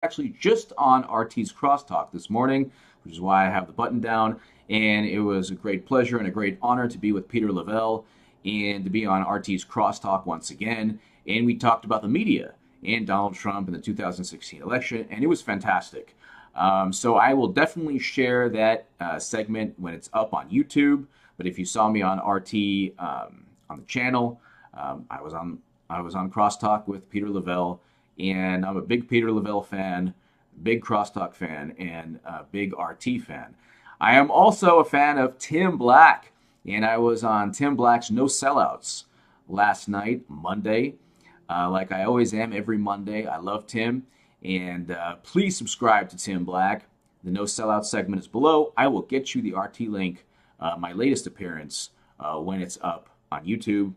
actually just on RT's Crosstalk this morning, which is why I have the button down. And it was a great pleasure and a great honor to be with Peter Lavelle and to be on RT's Crosstalk once again. And we talked about the media and Donald Trump in the 2016 election, and it was fantastic. So I will definitely share that segment when it's up on YouTube. But if you saw me on RT on the channel, I was on Crosstalk with Peter Lavelle, and I'm a big Peter Lavelle fan, big Crosstalk fan, and a big RT fan. I am also a fan of Tim Black, and I was on Tim Black's No Sellouts last night, Monday, like I always am every Monday. I love Tim, and please subscribe to Tim Black. The No Sellout segment is below. I will get you the RT link, my latest appearance, when it's up on YouTube.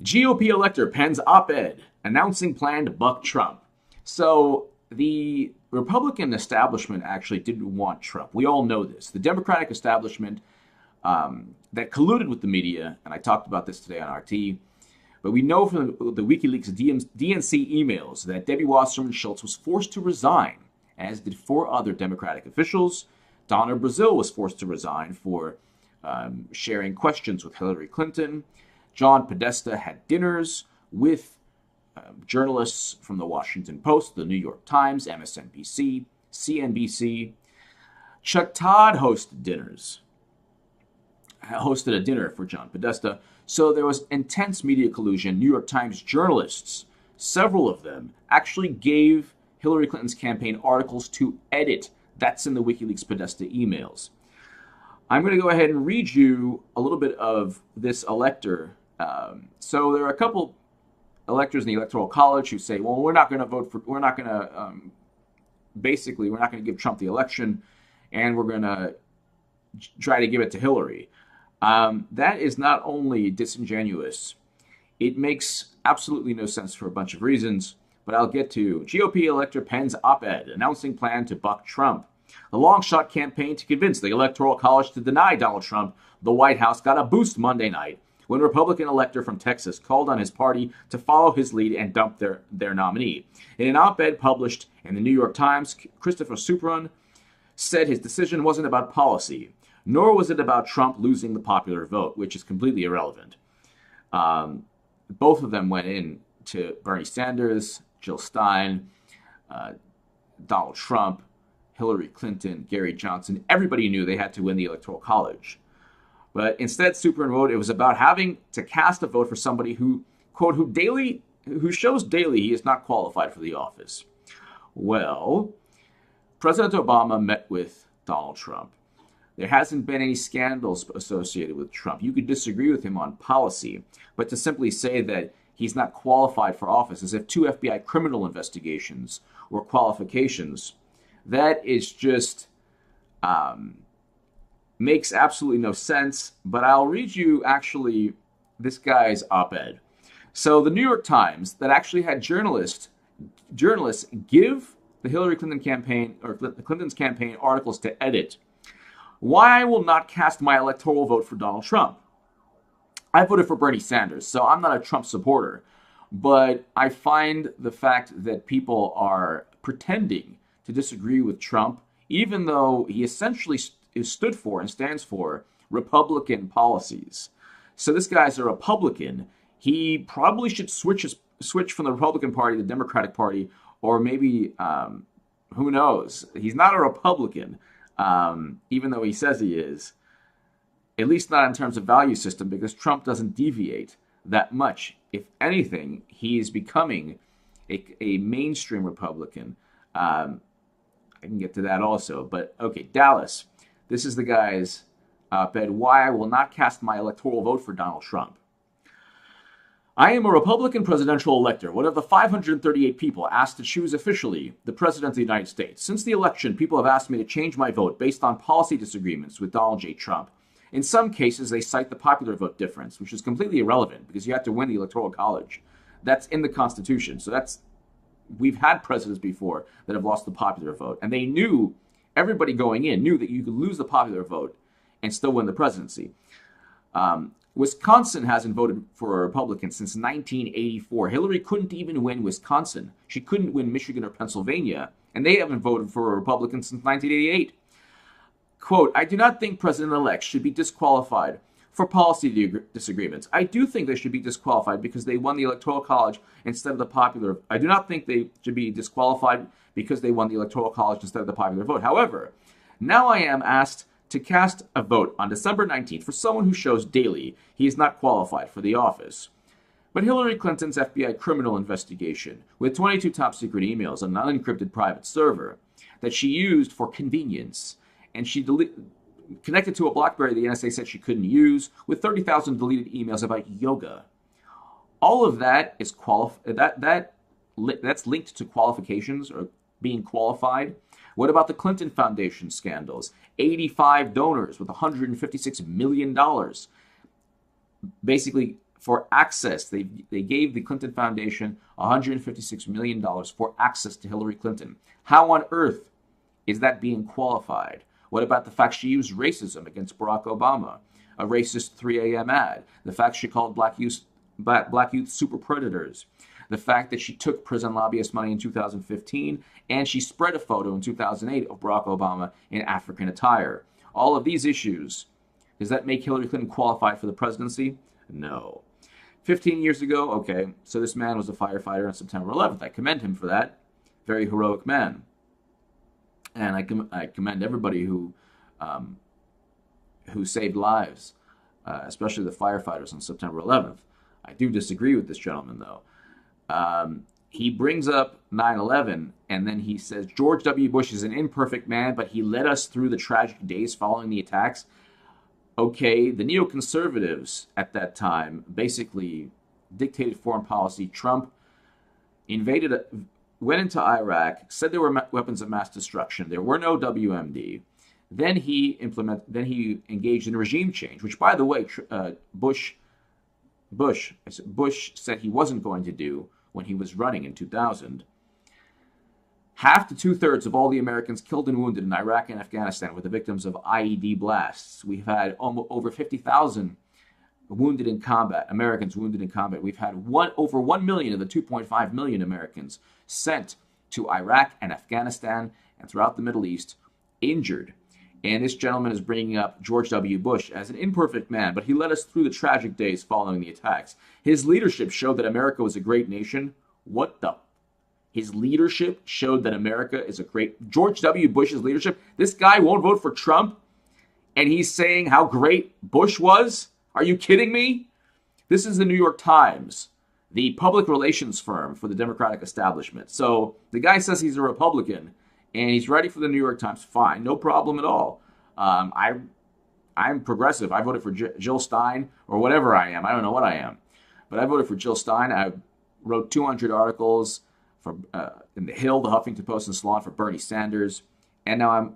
GOP elector pens op-ed announcing plan to buck Trump. So the Republican establishment actually didn't want Trump. We all know this. The Democratic establishment that colluded with the media, and I talked about this today on RT, but we know from the WikiLeaks DNC emails that Debbie Wasserman Schultz was forced to resign, as did 4 other Democratic officials. Donna Brazile was forced to resign for sharing questions with Hillary Clinton. John Podesta had dinners with journalists from the Washington Post, the New York Times, MSNBC, CNBC. Chuck Todd hosted a dinner for John Podesta. So there was intense media collusion. New York Times journalists, several of them, actually gave Hillary Clinton's campaign articles to edit. That's in the WikiLeaks Podesta emails. I'm going to go ahead and read you a little bit of this elector. So there are a couple electors in the Electoral College who say, well, we're not going to give Trump the election, and we're going to try to give it to Hillary. That is not only disingenuous, it makes absolutely no sense for a bunch of reasons, but I'll get to. GOP elector pens op-ed announcing plan to buck Trump. The long-shot campaign to convince the Electoral College to deny Donald Trump the White House got a boost Monday night when Republican elector from Texas called on his party to follow his lead and dump their nominee. In an op-ed published in the New York Times, Christopher Supron said his decision wasn't about policy, nor was it about Trump losing the popular vote, which is completely irrelevant. Both of them went in to Bernie Sanders, Jill Stein, Donald Trump, Hillary Clinton, Gary Johnson. Everybody knew they had to win the Electoral College. But instead, Supron wrote it was about having to cast a vote for somebody who, quote, who shows daily he is not qualified for the office. Well, President Obama met with Donald Trump. There hasn't been any scandals associated with Trump. You could disagree with him on policy, but to simply say that he's not qualified for office as if 2 FBI criminal investigations were qualifications, that is just makes absolutely no sense. But I'll read you actually this guy's op-ed. So the New York Times that actually had journalists give the Hillary Clinton campaign or Clinton's campaign articles to edit. Why I will not cast my electoral vote for Donald Trump. I voted for Bernie Sanders, so I'm not a Trump supporter. But I find the fact that people are pretending to disagree with Trump, even though he essentially stood for and stands for Republican policies. So this guy's a Republican. He probably should switch from the Republican Party to the Democratic Party, or maybe, who knows? He's not a Republican. Even though he says he is, at least not in terms of value system, because Trump doesn't deviate that much. If anything, he is becoming a mainstream Republican. I can get to that also. But okay, Dallas. This is the guy's op-ed, why I will not cast my electoral vote for Donald Trump. I am a Republican presidential elector, one of the 538 people asked to choose officially the President of the United States. Since the election, people have asked me to change my vote based on policy disagreements with Donald J. Trump. In some cases, they cite the popular vote difference, which is completely irrelevant because you have to win the Electoral College. That's in the Constitution. So we've had presidents before that have lost the popular vote. And they knew, everybody going in knew that you could lose the popular vote and still win the presidency. Wisconsin hasn't voted for a Republican since 1984. Hillary couldn't even win Wisconsin. She couldn't win Michigan or Pennsylvania, and they haven't voted for a Republican since 1988. Quote, I do not think president-elects should be disqualified for policy disagreements. I do think they should be disqualified because they won the Electoral College instead of the popular. I do not think they should be disqualified because they won the Electoral College instead of the popular vote. However, now I am asked to cast a vote on December 19th for someone who shows daily he is not qualified for the office. But Hillary Clinton's FBI criminal investigation, with 22 top-secret emails on an unencrypted private server that she used for convenience, and she connected to a BlackBerry the NSA said she couldn't use, with 30,000 deleted emails about yoga. All of that is that's linked to qualifications or being qualified. What about the Clinton Foundation scandals? 85 donors with $156 million. Basically, for access, they gave the Clinton Foundation $156 million for access to Hillary Clinton. How on earth is that being qualified? What about the fact she used racism against Barack Obama? A racist 3 a.m. ad. The fact she called black youth super predators. The fact that she took prison lobbyist money in 2015 and she spread a photo in 2008 of Barack Obama in African attire. All of these issues, does that make Hillary Clinton qualified for the presidency? No. 15 years ago, okay, so this man was a firefighter on September 11th. I commend him for that. Very heroic man. And I commend everybody who saved lives, especially the firefighters on September 11th. I do disagree with this gentleman, though. He brings up 9/11, and then he says, George W. Bush is an imperfect man, but he led us through the tragic days following the attacks. Okay, the neoconservatives at that time basically dictated foreign policy. Trump went into Iraq, said there were weapons of mass destruction. There were no WMD. Then he engaged in regime change, which, by the way, Bush said he wasn't going to do when he was running in 2000. Half to two-thirds of all the Americans killed and wounded in Iraq and Afghanistan were the victims of IED blasts. We've had over 50,000 wounded in combat, Americans wounded in combat. We've had over 1 million of the 2.5 million Americans sent to Iraq and Afghanistan and throughout the Middle East injured. And this gentleman is bringing up George W. Bush as an imperfect man, but he led us through the tragic days following the attacks. His leadership showed that America was a great nation. What the? His leadership showed that America is a great... George W. Bush's leadership? This guy won't vote for Trump? And he's saying how great Bush was? Are you kidding me? This is the New York Times, the public relations firm for the Democratic establishment. So the guy says he's a Republican, and he's writing for the New York Times. Fine, no problem at all. I'm progressive. I voted for Jill Stein, or whatever I am. I don't know what I am. But I voted for Jill Stein. I wrote 200 articles for in The Hill, the Huffington Post, and Salon for Bernie Sanders. And now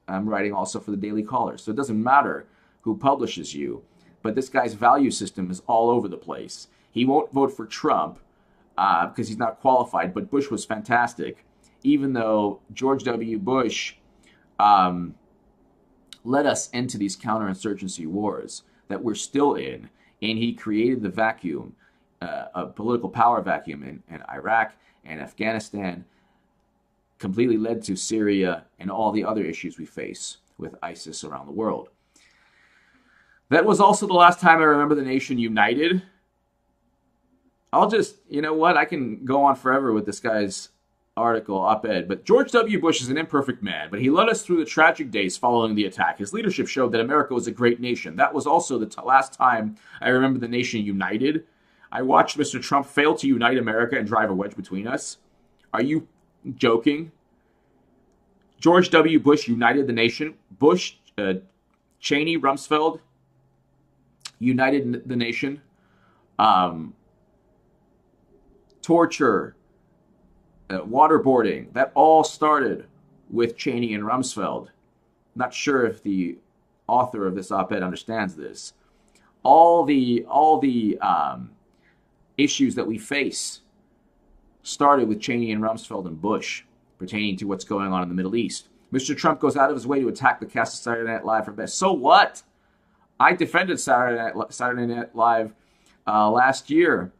I'm writing also for the Daily Caller. So it doesn't matter who publishes you. But this guy's value system is all over the place. He won't vote for Trump because he's not qualified. But Bush was fantastic. Even though George W. Bush led us into these counterinsurgency wars that we're still in, and he created the vacuum, a political power vacuum in Iraq and Afghanistan, completely led to Syria and all the other issues we face with ISIS around the world. That was also the last time I remember the nation united. I'll just, you know what, I can go on forever with this guy's article, op-ed, but George W. Bush is an imperfect man, but he led us through the tragic days following the attack. His leadership showed that America was a great nation. That was also the last time I remember the nation united. I watched Mr. Trump fail to unite America and drive a wedge between us. Are you joking? George W. Bush united the nation. Bush, Cheney, Rumsfeld united the nation. Torture, waterboarding, that all started with Cheney and Rumsfeld. Not sure if the author of this op-ed understands this. All the issues that we face started with Cheney and Rumsfeld and Bush pertaining to what's going on in the Middle East. Mr. Trump goes out of his way to attack the cast of Saturday Night Live for best. So what? I defended Saturday Night Live last year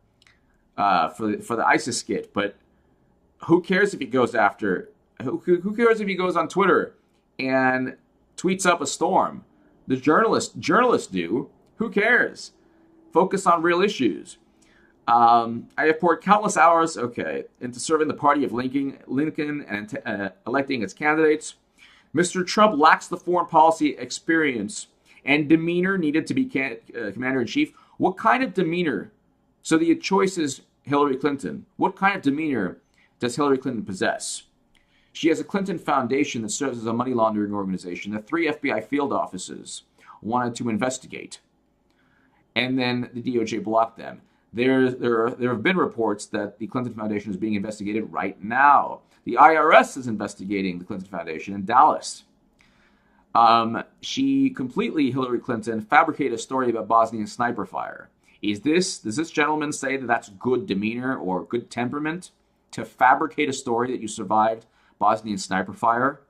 for the ISIS skit, but who cares if he goes after? Who cares if he goes on Twitter and tweets up a storm? The journalists do. Who cares? Focus on real issues. I have poured countless hours, into serving the party of Lincoln and electing its candidates. Mr. Trump lacks the foreign policy experience and demeanor needed to be commander-in-chief. What kind of demeanor? So the choice is Hillary Clinton. What kind of demeanor does Hillary Clinton possess? She has a Clinton Foundation that serves as a money laundering organization that 3 FBI field offices wanted to investigate. And then the DOJ blocked them. There have been reports that the Clinton Foundation is being investigated right now. The IRS is investigating the Clinton Foundation in Dallas. Hillary Clinton, fabricated a story about Bosnian sniper fire. Does this gentleman say that that's good demeanor or good temperament to fabricate a story that you survived Bosnian sniper fire?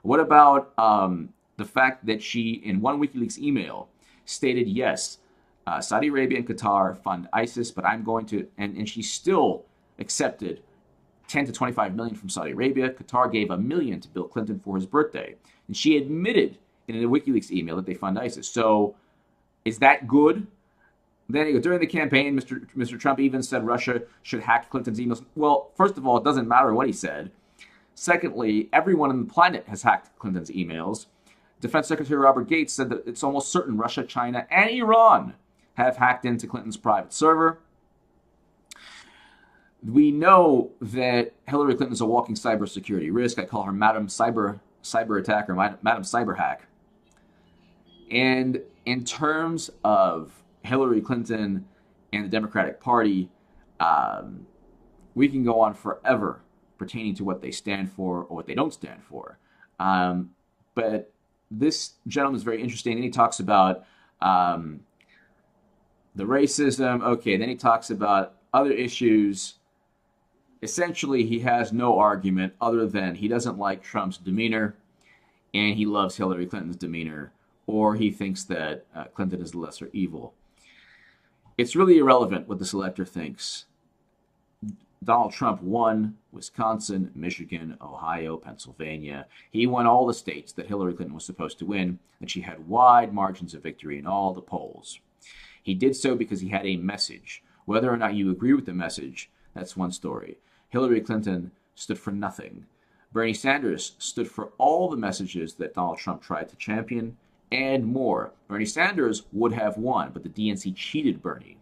What about the fact that she, in one WikiLeaks email, stated, yes, Saudi Arabia and Qatar fund ISIS, but I'm going to, and she still accepted 10 to 25 million from Saudi Arabia. Qatar gave $1 million to Bill Clinton for his birthday. And she admitted in a WikiLeaks email that they fund ISIS. So is that good? Then during the campaign, Mr. Trump even said Russia should hack Clinton's emails. Well, first of all, it doesn't matter what he said. Secondly, everyone on the planet has hacked Clinton's emails. Defense Secretary Robert Gates said that it's almost certain Russia, China, and Iran have hacked into Clinton's private server. We know that Hillary Clinton is a walking cybersecurity risk. I call her Madam Cyber Attack or Madam Cyber Hack. And in terms of Hillary Clinton and the Democratic Party, we can go on forever pertaining to what they stand for or what they don't stand for. But this gentleman is very interesting. And he talks about the racism. Okay, then he talks about other issues. Essentially, he has no argument other than he doesn't like Trump's demeanor and he loves Hillary Clinton's demeanor, or he thinks that Clinton is the lesser evil. It's really irrelevant what this elector thinks. Donald Trump won Wisconsin, Michigan, Ohio, Pennsylvania. He won all the states that Hillary Clinton was supposed to win, and she had wide margins of victory in all the polls. He did so because he had a message. Whether or not you agree with the message, that's one story. Hillary Clinton stood for nothing. Bernie Sanders stood for all the messages that Donald Trump tried to champion and more. Bernie Sanders would have won, but the DNC cheated Bernie.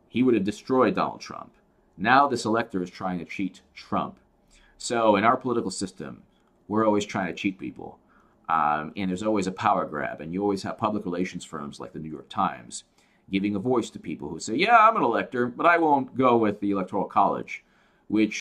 He would have destroyed Donald Trump. Now this elector is trying to cheat Trump. So in our political system, we're always trying to cheat people. And there's always a power grab. And you always have public relations firms like the New York Times giving a voice to people who say, yeah, I'm an elector, but I won't go with the Electoral College, which